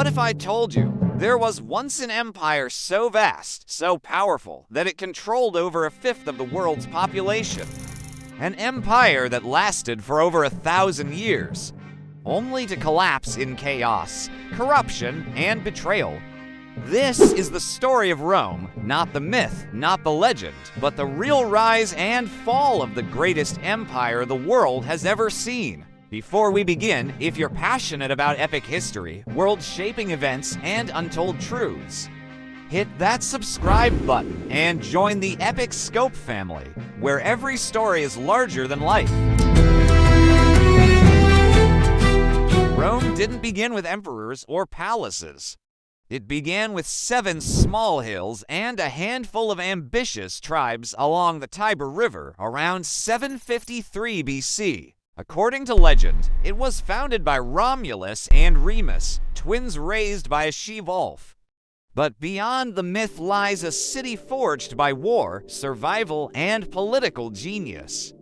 What if I told you there was once an empire so vast, so powerful, that it controlled over a fifth of the world's population? An empire that lasted for over 1,000 years, only to collapse in chaos, corruption, and betrayal. This is the story of Rome, not the myth, not the legend, but the real rise and fall of the greatest empire the world has ever seen. Before we begin, if you're passionate about epic history, world-shaping events, and untold truths, hit that subscribe button and join the Epic Scope family, where every story is larger than life. Rome didn't begin with emperors or palaces. It began with 7 small hills and a handful of ambitious tribes along the Tiber River around 753 BC. According to legend, it was founded by Romulus and Remus, twins raised by a she-wolf. But beyond the myth lies a city forged by war, survival, and political genius.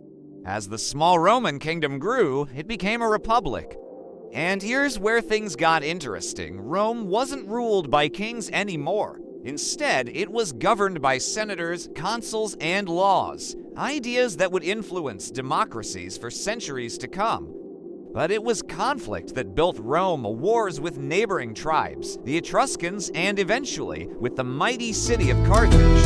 As the small Roman kingdom grew, it became a republic. And here's where things got interesting. Rome wasn't ruled by kings anymore. Instead, it was governed by senators, consuls, and laws, ideas that would influence democracies for centuries to come. But it was conflict that built Rome, wars with neighboring tribes, the Etruscans, and eventually with the mighty city of Carthage.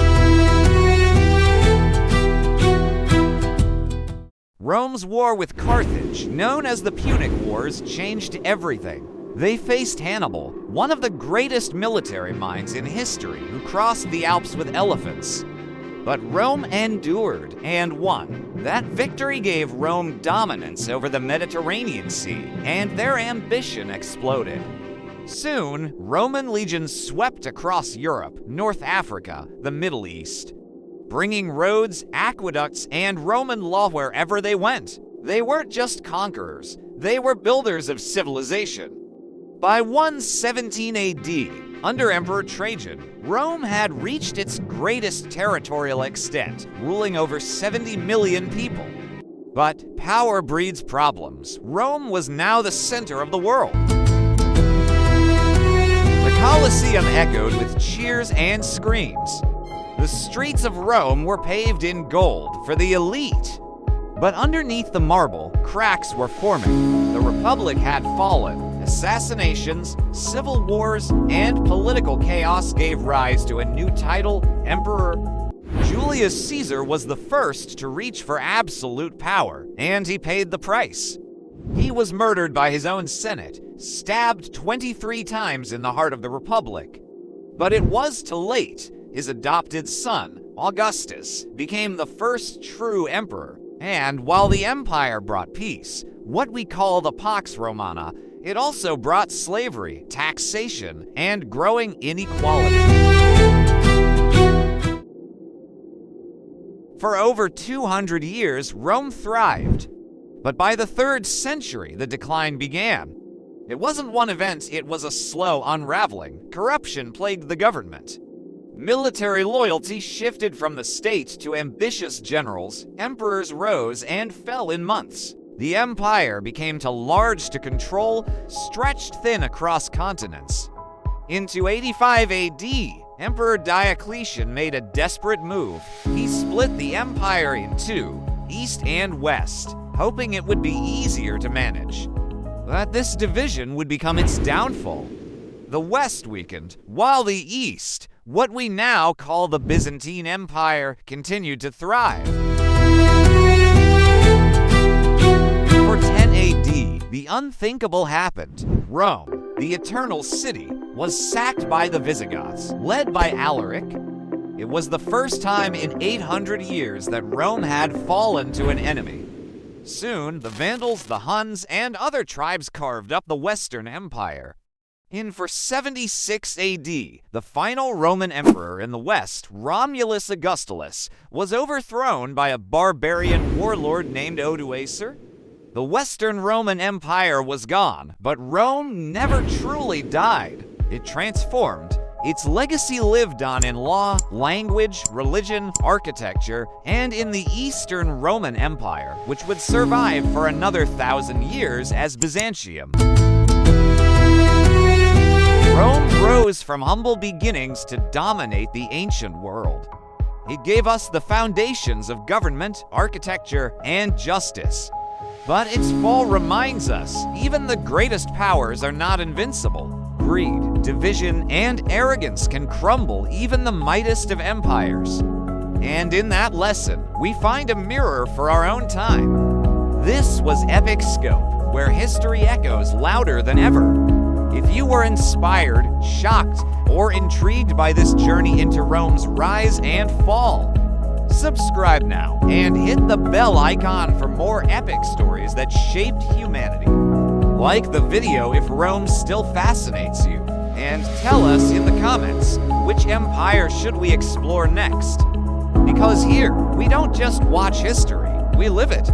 Rome's war with Carthage, known as the Punic Wars, changed everything. They faced Hannibal, one of the greatest military minds in history, who crossed the Alps with elephants. But Rome endured and won. That victory gave Rome dominance over the Mediterranean Sea, and their ambition exploded. Soon, Roman legions swept across Europe, North Africa, the Middle East, bringing roads, aqueducts, and Roman law wherever they went. They weren't just conquerors, they were builders of civilization. By 117 AD, under Emperor Trajan, Rome had reached its greatest territorial extent, ruling over 70 million people. But power breeds problems. Rome was now the center of the world. The Colosseum echoed with cheers and screams. The streets of Rome were paved in gold for the elite. But underneath the marble, cracks were forming. The Republic had fallen. Assassinations, civil wars, and political chaos gave rise to a new title, Emperor. Julius Caesar was the first to reach for absolute power, and he paid the price. He was murdered by his own Senate, stabbed 23 times in the heart of the Republic. But it was too late. His adopted son, Augustus, became the first true emperor. And while the empire brought peace, what we call the Pax Romana, it also brought slavery, taxation, and growing inequality. For over 200 years, Rome thrived. But by the 3rd century, the decline began. It wasn't one event, it was a slow unraveling. Corruption plagued the government. Military loyalty shifted from the state to ambitious generals. Emperors rose and fell in months. The empire became too large to control, stretched thin across continents. In 285 AD, Emperor Diocletian made a desperate move. He split the empire in two, east and west, hoping it would be easier to manage. But this division would become its downfall. The west weakened, while the east, what we now call the Byzantine Empire, continued to thrive. For 10 AD, the unthinkable happened. Rome, the Eternal City, was sacked by the Visigoths, led by Alaric. It was the first time in 800 years that Rome had fallen to an enemy. Soon, the Vandals, the Huns, and other tribes carved up the Western Empire. In 476 AD, the final Roman emperor in the West, Romulus Augustus, was overthrown by a barbarian warlord named Odoacer. The Western Roman Empire was gone, but Rome never truly died. It transformed. Its legacy lived on in law, language, religion, architecture, and in the Eastern Roman Empire, which would survive for another 1,000 years as Byzantium. Rome rose from humble beginnings to dominate the ancient world. It gave us the foundations of government, architecture, and justice. But its fall reminds us, even the greatest powers are not invincible. Greed, division, and arrogance can crumble even the mightiest of empires. And in that lesson, we find a mirror for our own time. This was Epic Scope, where history echoes louder than ever. If you were inspired, shocked, or intrigued by this journey into Rome's rise and fall, subscribe now and hit the bell icon for more epic stories that shaped humanity. Like the video if Rome still fascinates you, and tell us in the comments, which empire should we explore next? Because here, we don't just watch history, we live it.